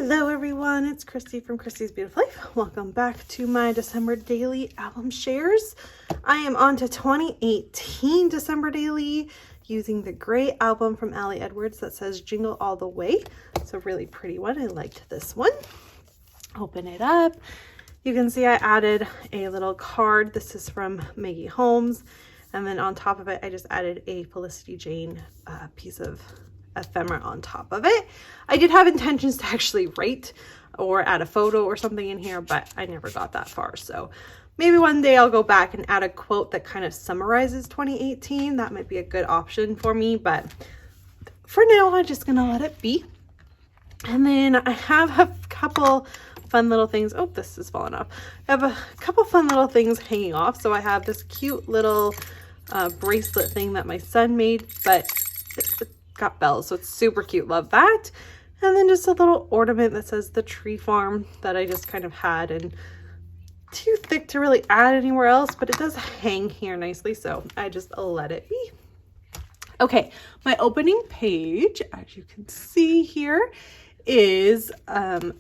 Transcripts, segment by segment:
Hello everyone, it's Christy from Christy's Beautiful Life. Welcome back to my December daily album shares. I am on to 2018 December daily using the gray album from Ali Edwards that says Jingle All the Way. It's a really pretty one. I liked this one. Open it up. You can see I added a little card. This is from Maggie Holmes. And then on top of it, I just added a Felicity Jane piece of ephemera on top of it. I did have intentions to actually write or add a photo or something in here, but I never got that far. So maybe one day I'll go back and add a quote that kind of summarizes 2018. That might be a good option for me, but for now, I'm just gonna let it be. And then I have a couple fun little things. Oh, this is falling off. I have a couple fun little things hanging off. So I have this cute little bracelet thing that my son made, but it's got bells, so it's super cute. Love that. And then just a little ornament that says the Tree Farm that I just kind of had, and too thick to really add anywhere else, but it does hang here nicely, so I just let it be. Okay, my opening page, as you can see here, is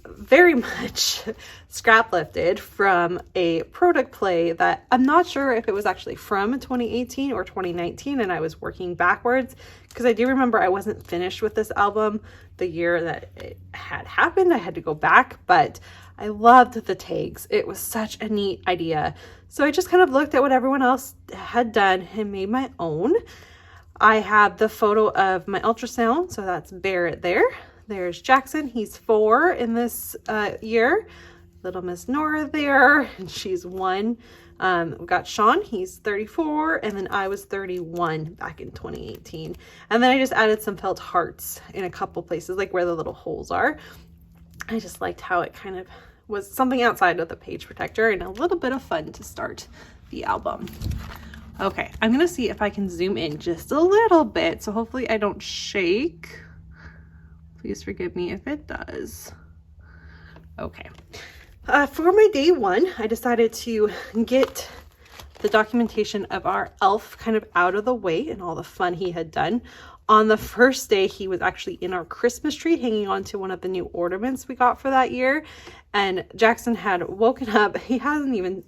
very much scrap lifted from a product play that I'm not sure if it was actually from 2018 or 2019, and I was working backwards because I do remember I wasn't finished with this album the year that it had happened. I had to go back, but I loved the tags. It was such a neat idea. So I just kind of looked at what everyone else had done and made my own. I have the photo of my ultrasound, so that's Barrett there. There's Jackson, he's 4 in this year. Little Miss Nora there, and she's 1. We've got Sean, he's 34, and then I was 31 back in 2018. And then I just added some felt hearts in a couple places, like where the little holes are. I just liked how it kind of was something outside of the page protector and a little bit of fun to start the album. Okay, I'm gonna see if I can zoom in just a little bit, so hopefully I don't shake. Please forgive me if it does. Okay. For my day one, I decided to get the documentation of our elf kind of out of the way and all the fun he had done. On the first day, he was actually in our Christmas tree, hanging on to one of the new ornaments we got for that year. And Jackson had woken up. He hasn't even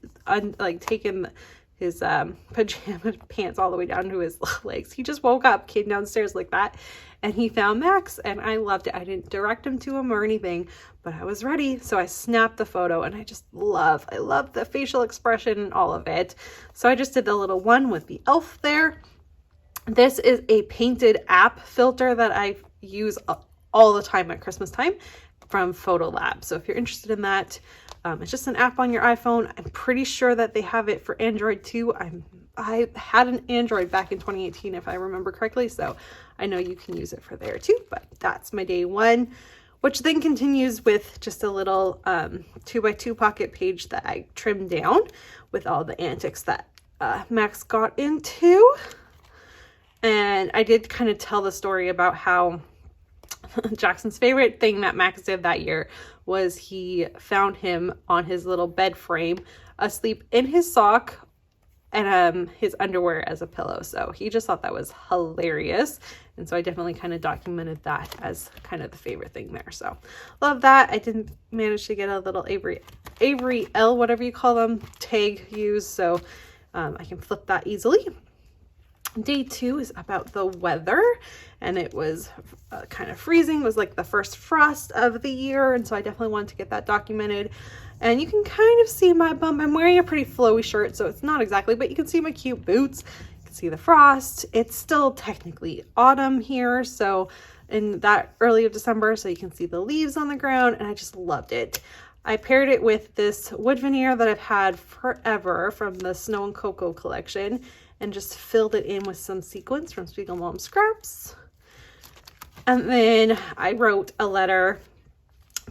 taken his pajama pants all the way down to his legs. He just woke up, came downstairs like that, and he found Max, and I loved it. I didn't direct him to him or anything, but I was ready, so I snapped the photo, and I love the facial expression and all of it. So I just did the little one with the elf there. This is a painted app filter that I use all the time at Christmas time from Photolab. So if you're interested in that, it's just an app on your iPhone. I'm pretty sure that they have it for Android too. I had an Android back in 2018, if I remember correctly, so I know you can use it for there too, but that's my day one, which then continues with just a little 2x2 pocket page that I trimmed down with all the antics that Max got into. And I did kind of tell the story about how Jackson's favorite thing that Max did that year was he found him on his little bed frame asleep in his sock and his underwear as a pillow. So he just thought that was hilarious. And so I definitely kind of documented that as kind of the favorite thing there. So love that. I didn't manage to get a little Avery L, whatever you call them, tag used. So I can flip that easily. Day two is about the weather, and it was kind of freezing. It was like the first frost of the year, and so I definitely wanted to get that documented. And you can kind of see my bump. I'm wearing a pretty flowy shirt, so it's not exactly, but you can see my cute boots. You can see the frost. It's still technically autumn here, so in that early of December, so you can see the leaves on the ground, and I just loved it. I paired it with this wood veneer that I've had forever from the Snow and Cocoa collection, and just filled it in with some sequins from Spiegel Mom Scraps. And then I wrote a letter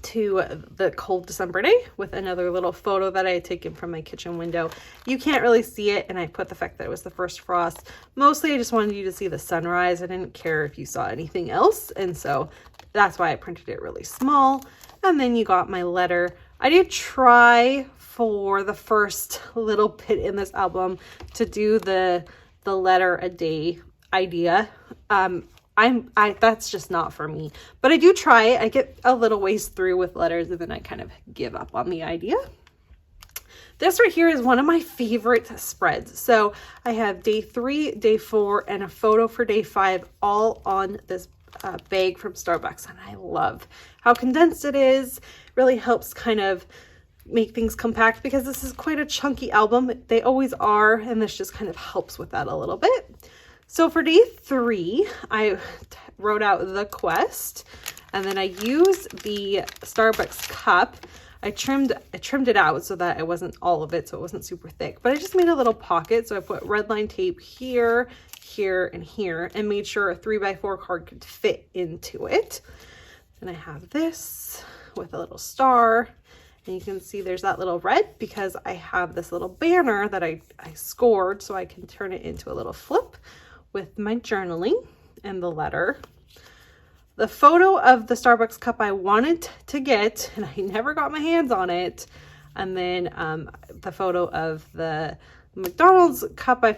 to the cold December day with another little photo that I had taken from my kitchen window. You can't really see it, and I put the fact that it was the first frost. Mostly I just wanted you to see the sunrise. I didn't care if you saw anything else, and so that's why I printed it really small. And then you got my letter. I did try for the first little bit in this album to do the letter a day idea. that's just not for me, but I do try it. I get a little ways through with letters and then I kind of give up on the idea. This right here is one of my favorite spreads. So I have day 3, day 4, and a photo for day 5 all on this bag from Starbucks. And I love how condensed it is. Really helps kind of make things compact because this is quite a chunky album. They always are. And this just kind of helps with that a little bit. So for day 3, I wrote out the quest, and then I used the Starbucks cup. I trimmed it out so that it wasn't all of it, so it wasn't super thick, but I just made a little pocket. So I put red line tape here, here, and here, and made sure a 3x4 card could fit into it. And I have this with a little star, and you can see there's that little red because I have this little banner that I scored so I can turn it into a little flip with my journaling and the letter. The photo of the Starbucks cup I wanted to get, and I never got my hands on it. And then the photo of the McDonald's cup, I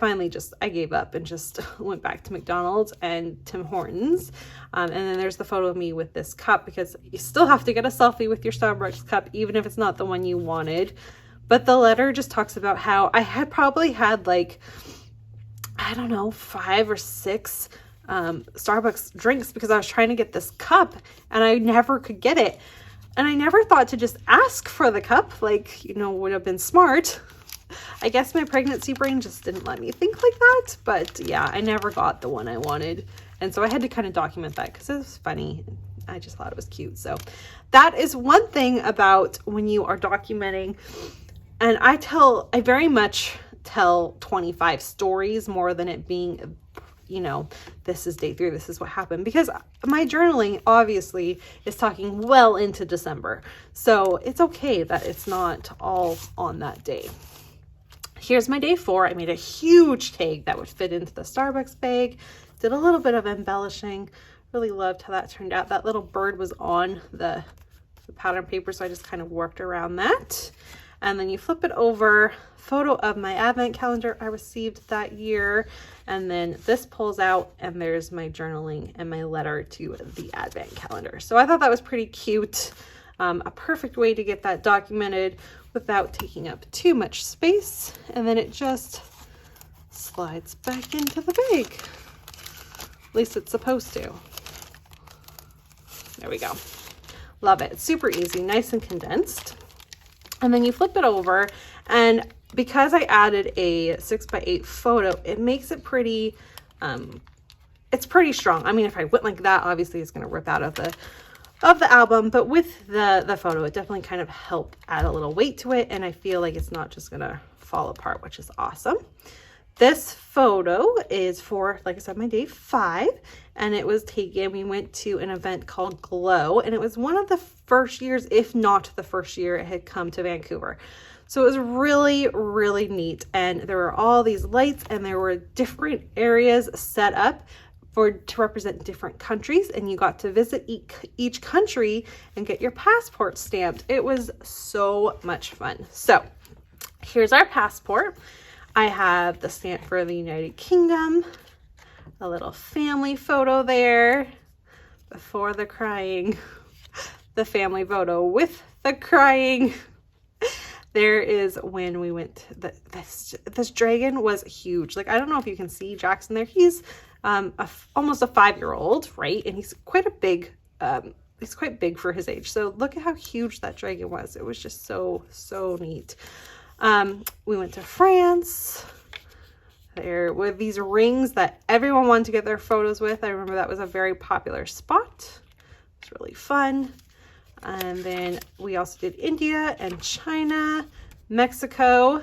gave up and just went back to McDonald's and Tim Hortons. And then there's the photo of me with this cup because you still have to get a selfie with your Starbucks cup, even if it's not the one you wanted. But the letter just talks about how I had probably had like, I don't know, 5 or 6 Starbucks drinks because I was trying to get this cup and I never could get it. And I never thought to just ask for the cup, like, would have been smart. I guess my pregnancy brain just didn't let me think like that. But yeah, I never got the one I wanted. And so I had to kind of document that because it was funny. I just thought it was cute. So that is one thing about when you are documenting. And I very much tell 25 stories more than it being, this is day 3, this is what happened, because my journaling obviously is talking well into December. So it's okay that it's not all on that day. Here's my day 4. I made a huge tag that would fit into the Starbucks bag. Did a little bit of embellishing. Really loved how that turned out. That little bird was on the pattern paper, so I just kind of worked around that. And then you flip it over, photo of my advent calendar I received that year. And then this pulls out and there's my journaling and my letter to the advent calendar. So I thought that was pretty cute. A perfect way to get that documented without taking up too much space. And then it just slides back into the bag. At least it's supposed to. There we go. Love it. It's super easy, nice and condensed. And then you flip it over, and because I added a 6x8 photo, it makes it pretty, it's pretty strong. I mean, if I went like that, obviously it's going to rip out of the album, but with the photo, it definitely kind of helped add a little weight to it. And I feel like it's not just going to fall apart, which is awesome. This photo is for, like I said, my day 5, and it was taken, we went to an event called Glow, and it was one of the first years, if not the first year it had come to Vancouver. So it was really, really neat. And there were all these lights and there were different areas set up to represent different countries, and you got to visit each country and get your passport stamped. It was so much fun. So here's our passport. I have the stamp for the United Kingdom, a little family photo there, before the crying, the family photo with the crying. There is when we went, this dragon was huge. Like, I don't know if you can see Jackson there. He's almost a 5-year-old, right? And he's quite big for his age. So look at how huge that dragon was. It was just so, so neat. We went to France. There were these rings that everyone wanted to get their photos with. I remember that was a very popular spot. It's really fun. And then we also did India and China, Mexico.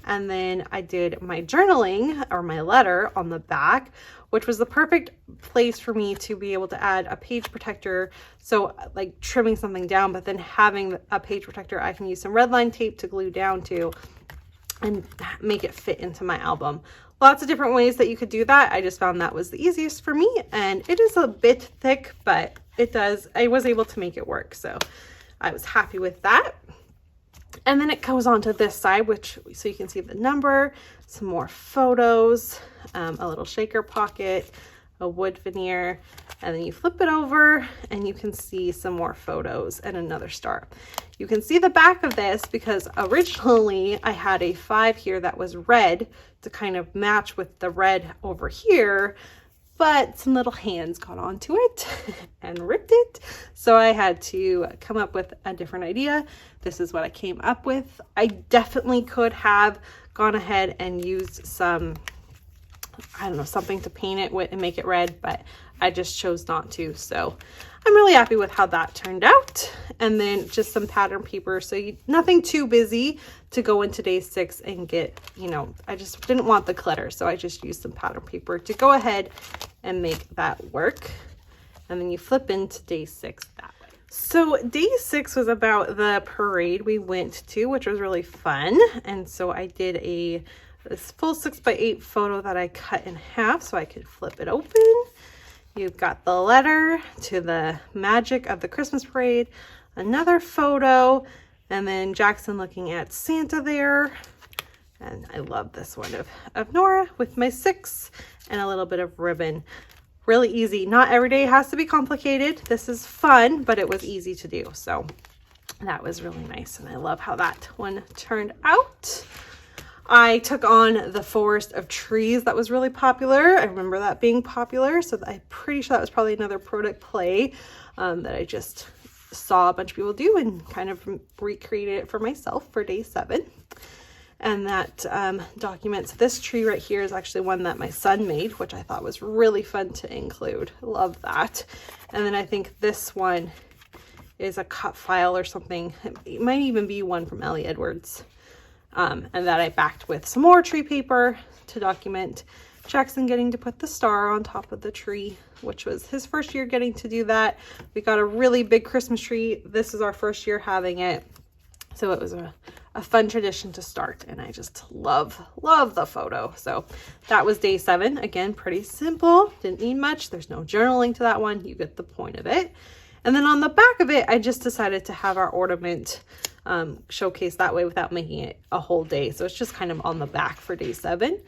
And then I did my journaling, or my letter, on the back, which was the perfect place for me to be able to add a page protector. So like trimming something down, but then having a page protector I can use some red line tape to glue down to and make it fit into my album. Lots of different ways that you could do that. I just found that was the easiest for me, and it is a bit thick, but I was able to make it work. So I was happy with that. And then it goes on to this side, so you can see the number, some more photos, a little shaker pocket, a wood veneer, and then you flip it over and you can see some more photos and another star. You can see the back of this because originally I had a 5 here that was red to kind of match with the red over here, but some little hands got onto it and ripped it. So I had to come up with a different idea. This is what I came up with. I definitely could have gone ahead and used some, I don't know, something to paint it with and make it red, but I just chose not to. So I'm really happy with how that turned out. And then just some pattern paper. So nothing too busy to go into day 6 and get, you know, I just didn't want the clutter. So I just used some pattern paper to go ahead and make that work. And then you flip into day 6 that way. So day 6 was about the parade we went to, which was really fun. And so I did this full 6x8 photo that I cut in half so I could flip it open. You've got the letter to the magic of the Christmas parade, another photo, and then Jackson looking at Santa there. And I love this one of Nora with my 6 and a little bit of ribbon. Really easy. Not every day has to be complicated. This is fun, but it was easy to do. So that was really nice. And I love how that one turned out. I took on the forest of trees that was really popular. I remember that being popular. So I'm pretty sure that was probably another product play that I just saw a bunch of people do and kind of recreated it for myself for day 7. And that documents this tree right here is actually one that my son made, which I thought was really fun to include. Love that. And then I think this one is a cut file or something. It might even be one from Ellie Edwards. And that I backed with some more tree paper to document Jackson getting to put the star on top of the tree, which was his first year getting to do that. We got a really big Christmas tree. This is our first year having it. So it was a fun tradition to start, and I just love the photo. So that was day 7. Again, pretty simple. Didn't need much. There's no journaling to that one. You get the point of it. And then on the back of it, I just decided to have our ornament showcase that way without making it a whole day. So it's just kind of on the back for day 7.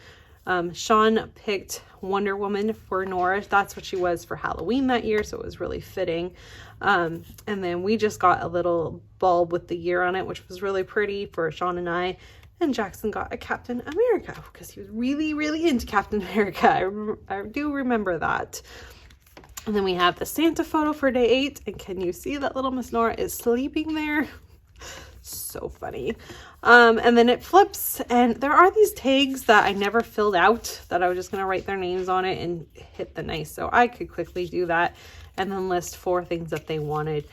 Sean picked Wonder Woman for Nora. That's what she was for Halloween that year, so it was really fitting. And then we just got a little bulb with the year on it, which was really pretty for Sean and I. And Jackson got a Captain America because he was really, really into Captain America. I do remember that. And then we have the Santa photo for day 8. And can you see that little Miss Nora is sleeping there? So funny. And then it flips, and there are these tags that I never filled out that I was just going to write their names on it and hit the nice. So I could quickly do that and then list 4 things that they wanted.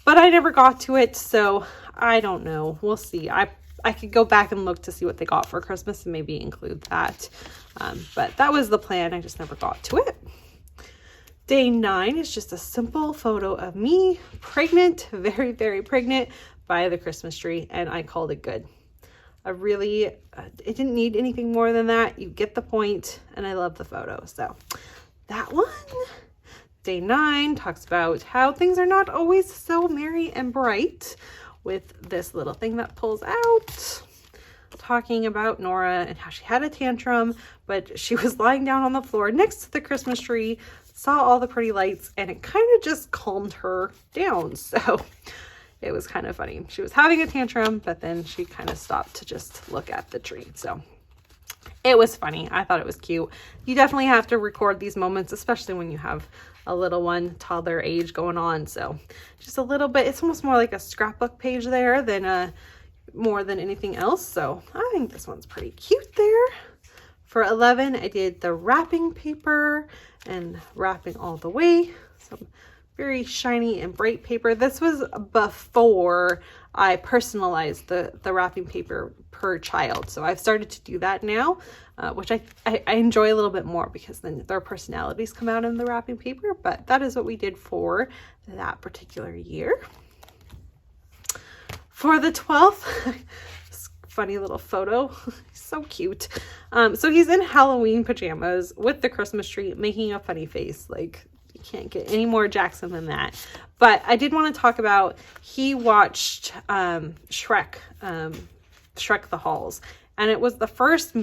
But I never got to it, so I don't know. We'll see. I could go back and look to see what they got for Christmas and maybe include that. But that was the plan. I just never got to it. Day 9 is just a simple photo of me, pregnant, very, very pregnant, by the Christmas tree, and I called it good. It didn't need anything more than that. You get the point, and I love the photo. So that one. Day 9 talks about how things are not always so merry and bright, with this little thing that pulls out, talking about Nora and how she had a tantrum, but she was lying down on the floor next to the Christmas tree, saw all the pretty lights, and it kind of just calmed her down. So it was kind of funny. She was having a tantrum, but then she kind of stopped to just look at the tree. So it was funny. I thought it was cute. You definitely have to record these moments, especially when you have a little one, toddler age going on. So just a little bit, it's almost more like a scrapbook page there than more than anything else. So I think this one's pretty cute there. For 11, I did the wrapping paper and wrapping all the way. Some very shiny and bright paper. This was before I personalized the wrapping paper per child. So I've started to do that now, which I enjoy a little bit more because then their personalities come out in the wrapping paper. But that is what we did for that particular year. For the 12th, funny little photo. So cute. So he's in Halloween pajamas with the Christmas tree making a funny face. Like, you can't get any more Jackson than that. But I did want to talk about, he watched Shrek the Halls. And it was the first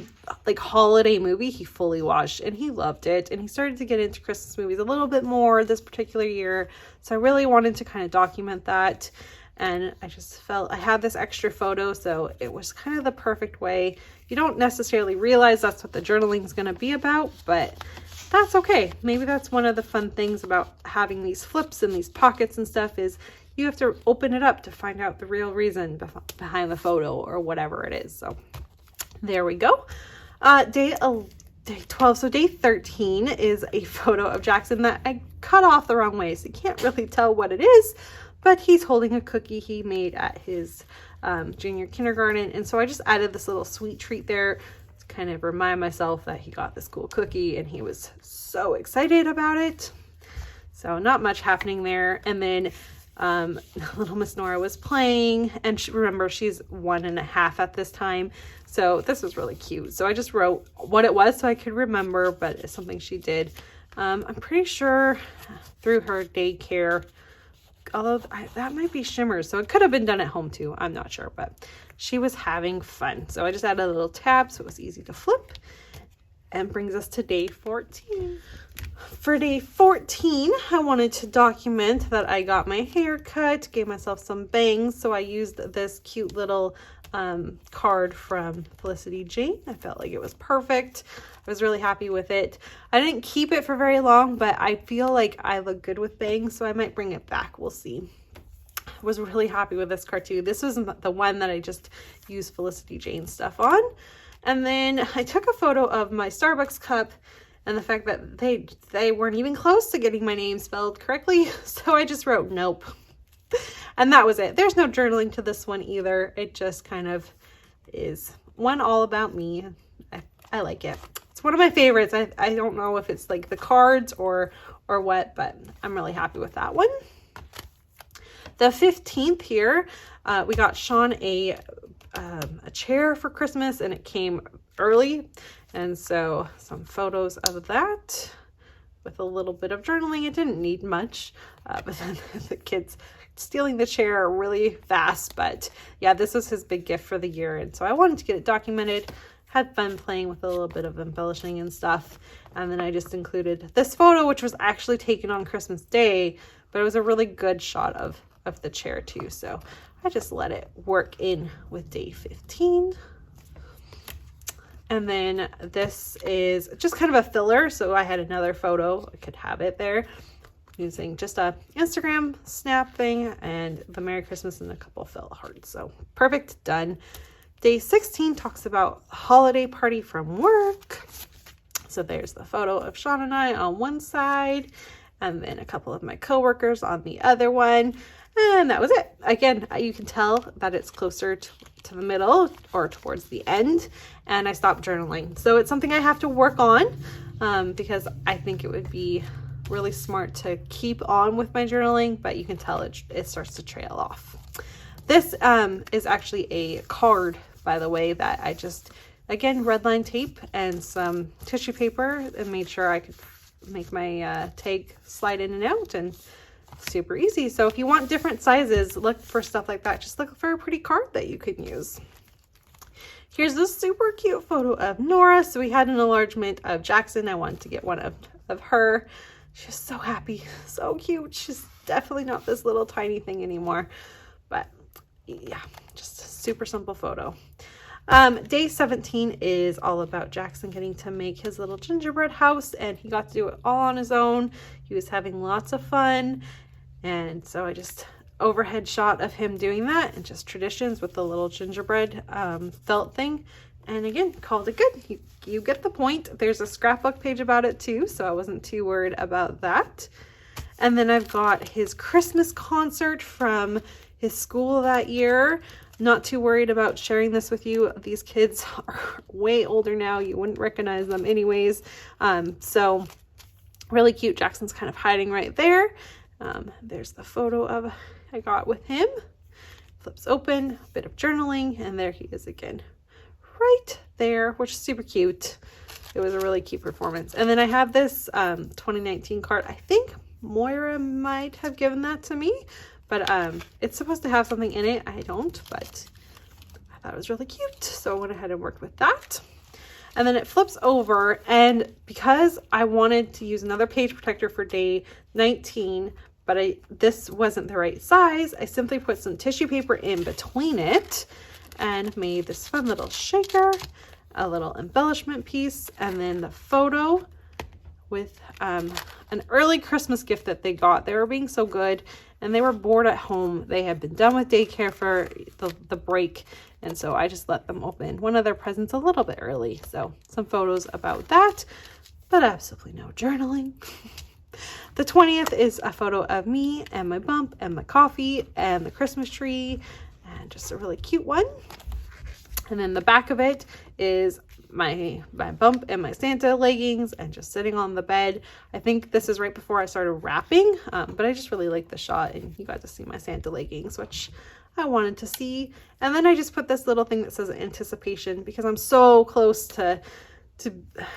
like holiday movie he fully watched, and he loved it. And he started to get into Christmas movies a little bit more this particular year. So I really wanted to kind of document that. And I just felt I had this extra photo, so it was kind of the perfect way. You don't necessarily realize that's what the journaling is going to be about, but that's okay. Maybe that's one of the fun things about having these flips and these pockets and stuff, is you have to open it up to find out the real reason behind the photo or whatever it is. So there we go. Day 12. So day 13 is a photo of Jackson that I cut off the wrong way, so you can't really tell what it is, but he's holding a cookie he made at his junior kindergarten. And so I just added this little sweet treat there to kind of remind myself that he got this cool cookie, and he was so excited about it. So not much happening there. And then little Miss Nora was playing, and remember, she's 1.5 at this time. So this was really cute. So I just wrote what it was so I could remember, but it's something she did. I'm pretty sure through her daycare, although that might be Shimmers, so it could have been done at home too. I'm not sure, but she was having fun. So I just added a little tab so it was easy to flip, and brings us to day 14. For day 14, I wanted to document that I got my hair cut, gave myself some bangs, so I used this cute little card from Felicity Jane. I felt like it was perfect. I was really happy with it. I didn't keep it for very long, but I feel like I look good with bangs, so I might bring it back. We'll see. I was really happy with this cartoon. This was the one that I just used Felicity Jane stuff on. And then I took a photo of my Starbucks cup and the fact that they weren't even close to getting my name spelled correctly. So I just wrote nope. And that was it. There's no journaling to this one either. It just kind of is one all about me. I like it. It's one of my favorites. I don't know if it's like the cards or what, but I'm really happy with that one. The 15th here, we got Sean a chair for Christmas, and it came early. And so some photos of that with a little bit of journaling. It didn't need much, but then the kids stealing the chair really fast. But yeah, this was his big gift for the year. And so I wanted to get it documented, had fun playing with a little bit of embellishing and stuff. And then I just included this photo, which was actually taken on Christmas Day, but it was a really good shot of the chair too. So I just let it work in with day 15. And then this is just kind of a filler. So I had another photo. I could have it there using just a Instagram snap thing and the Merry Christmas and a couple fill hearts. So perfect, done. Day 16 talks about holiday party from work. So there's the photo of Sean and I on one side, and then a couple of my coworkers on the other one. And that was it. Again, you can tell that it's closer to the middle or towards the end, and I stopped journaling. So it's something I have to work on because I think it would be really smart to keep on with my journaling, but you can tell it starts to trail off. This is actually a card, by the way, that I just, again, red line tape and some tissue paper and made sure I could make my tag slide in and out, and super easy. So if you want different sizes, look for stuff like that. Just look for a pretty card that you can use. Here's this super cute photo of Nora. So we had an enlargement of Jackson. I wanted to get one of her. She's so happy, so cute. She's definitely not this little tiny thing anymore, but yeah, just a super simple photo. Day 17 is all about Jackson getting to make his little gingerbread house, and he got to do it all on his own. He was having lots of fun, and so I just overhead shot of him doing that, and just traditions with the little gingerbread felt thing. And again, called it good. You get the point. There's a scrapbook page about it too, so I wasn't too worried about that. And then I've got his Christmas concert from his school that year. Not too worried about sharing this with you. These kids are way older now. You wouldn't recognize them anyways. So really cute. Jackson's kind of hiding right there. There's the photo I got with him. Flips open, a bit of journaling, and there he is again. Right there, which is super cute. It was a really cute performance. And then I have this 2019 card. I think Moira might have given that to me, but it's supposed to have something in it. I don't, but I thought it was really cute, so I went ahead and worked with that. And then it flips over, and because I wanted to use another page protector for day 19, but this wasn't the right size, I simply put some tissue paper in between it and made this fun little shaker, a little embellishment piece, and then the photo with an early Christmas gift that they got. They were being so good, and they were bored at home. They had been done with daycare for the break, and so I just let them open one of their presents a little bit early. So some photos about that, but absolutely no journaling. The 20th is a photo of me and my bump and my coffee and the Christmas tree, and just a really cute one. And then the back of it is my bump and my Santa leggings and just sitting on the bed. I think this is right before I started wrapping, but I just really like the shot, and you got to see my Santa leggings, which I wanted to see. And then I just put this little thing that says anticipation, because I'm so close to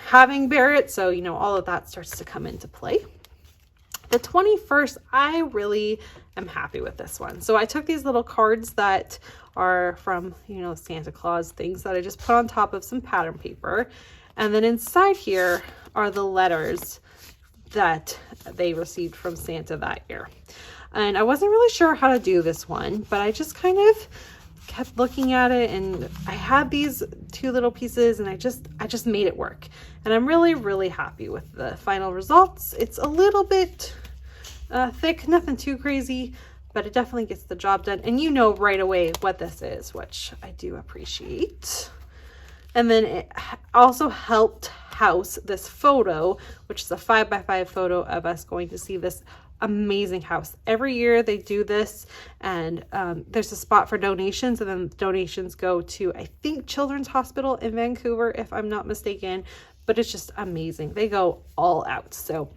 having Barrett, so you know, all of that starts to come into play. The 21st, I really am happy with this one. So I took these little cards that are from, you know, Santa Claus things that I just put on top of some pattern paper. And then inside here are the letters that they received from Santa that year. And I wasn't really sure how to do this one, but I just kind of kept looking at it, and I had these two little pieces, and I just made it work. And I'm really, really happy with the final results. It's a little bit thick, nothing too crazy, but it definitely gets the job done. And you know right away what this is, which I do appreciate. And then it also helped house this photo, which is a 5x5 photo of us going to see this amazing house. Every year they do this, and there's a spot for donations, and then donations go to, I think, Children's Hospital in Vancouver, if I'm not mistaken, but it's just amazing. They go all out. So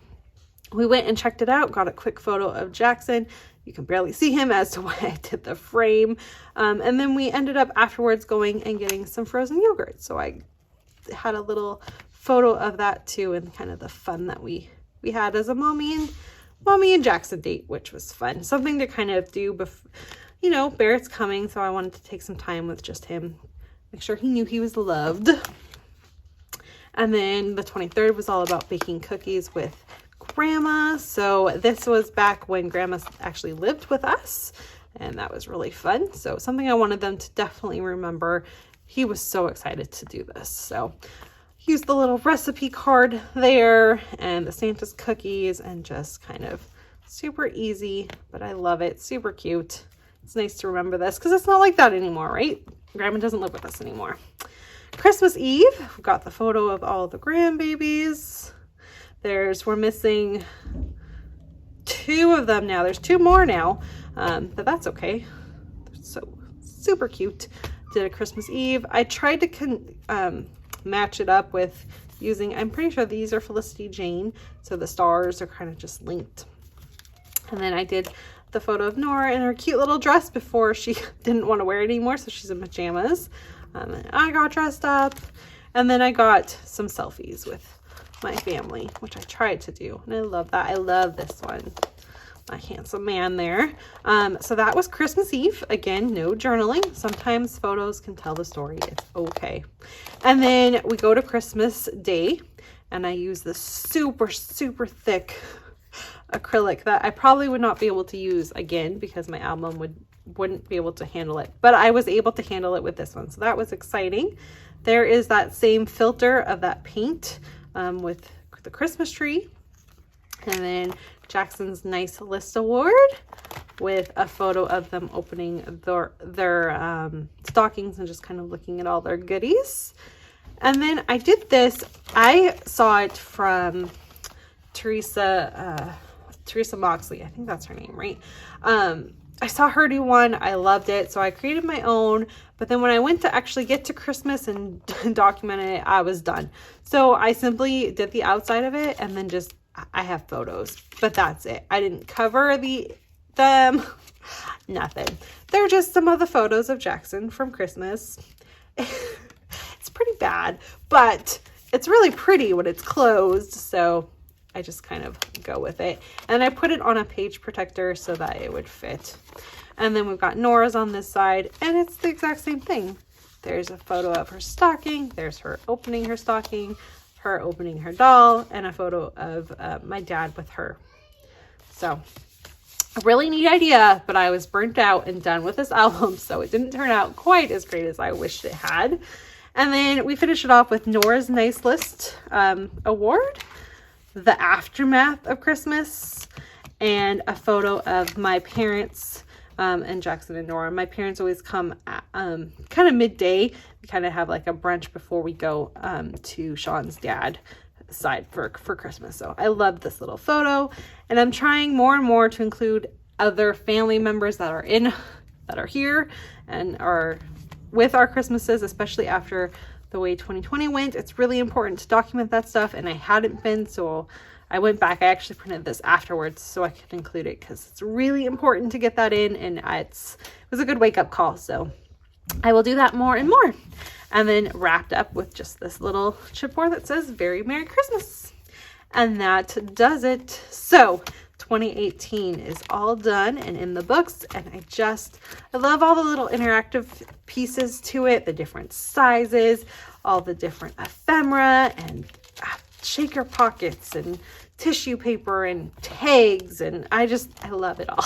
we went and checked it out, got a quick photo of Jackson. You can barely see him as to why I did the frame. And then we ended up afterwards going and getting some frozen yogurt. So I had a little photo of that too, and kind of the fun that we had as a mommy and Jackson date, which was fun. Something to kind of do before, you know, Barrett's coming, so I wanted to take some time with just him, make sure he knew he was loved. And then the 23rd was all about baking cookies with Grandma. So this was back when Grandma actually lived with us, and that was really fun. So something I wanted them to definitely remember. He was so excited to do this. So use the little recipe card there and the Santa's cookies, and just kind of super easy, but I love it. Super cute. It's nice to remember this because it's not like that anymore, right? Grandma doesn't live with us anymore. Christmas Eve, we've got the photo of all the grandbabies. We're missing 2 of them now. There's 2 more now, but that's okay. They're so super cute. Did a Christmas Eve. I tried to match it up with using, I'm pretty sure these are Felicity Jane, so the stars are kind of just linked. And then I did the photo of Nora in her cute little dress before she didn't want to wear it anymore, so she's in pajamas. And I got dressed up, and then I got some selfies with my family, which I tried to do, and I love that. I love this one, my handsome man there. So that was Christmas Eve. Again, no journaling. Sometimes photos can tell the story. It's okay. And then we go to Christmas Day, and I use this super, super thick acrylic that I probably would not be able to use again because my album wouldn't be able to handle it, but I was able to handle it with this one, so that was exciting. There is that same filter of that paint with the Christmas tree, and then Jackson's nice list award with a photo of them opening their stockings and just kind of looking at all their goodies. And then I did this, I saw it from Teresa Moxley, I think that's her name, right? I saw her do one, I loved it, so I created my own, but then when I went to actually get to Christmas and documented it, I was done. So I simply did the outside of it, and then just, I have photos, but that's it. I didn't cover them, nothing. They're just some of the photos of Jackson from Christmas. It's pretty bad, but it's really pretty when it's closed, so I just kind of go with it. And I put it on a page protector so that it would fit. And then we've got Nora's on this side, and it's the exact same thing. There's a photo of her stocking. There's her opening her stocking, her opening her doll, and a photo of my dad with her. So a really neat idea, but I was burnt out and done with this album, so it didn't turn out quite as great as I wished it had. And then we finish it off with Nora's Nice List award, the aftermath of Christmas, and a photo of my parents and Jackson and Nora. My parents always come at, kind of midday. We kind of have like a brunch before we go to Sean's dad side for Christmas. So I love this little photo, and I'm trying more and more to include other family members that are here and are with our Christmases, especially after the way 2020 went. It's really important to document that stuff, and I hadn't been, so I went back. I actually printed this afterwards so I could include it because it's really important to get that in, and it was a good wake-up call. So I will do that more and more. And then wrapped up with just this little chipboard that says Very Merry Christmas. And that does it. So 2018 is all done and in the books, and I love all the little interactive pieces to it, the different sizes, all the different ephemera and shaker pockets and tissue paper and tags, and I love it all.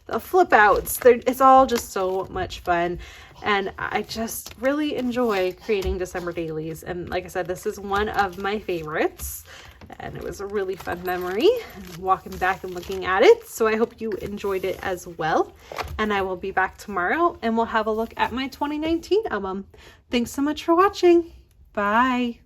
The flip outs, it's all just so much fun, and I just really enjoy creating December dailies. And like I said, this is one of my favorites, and it was a really fun memory walking back and looking at it. So I hope you enjoyed it as well, and I will be back tomorrow and we'll have a look at my 2019 album. Thanks so much for watching. Bye.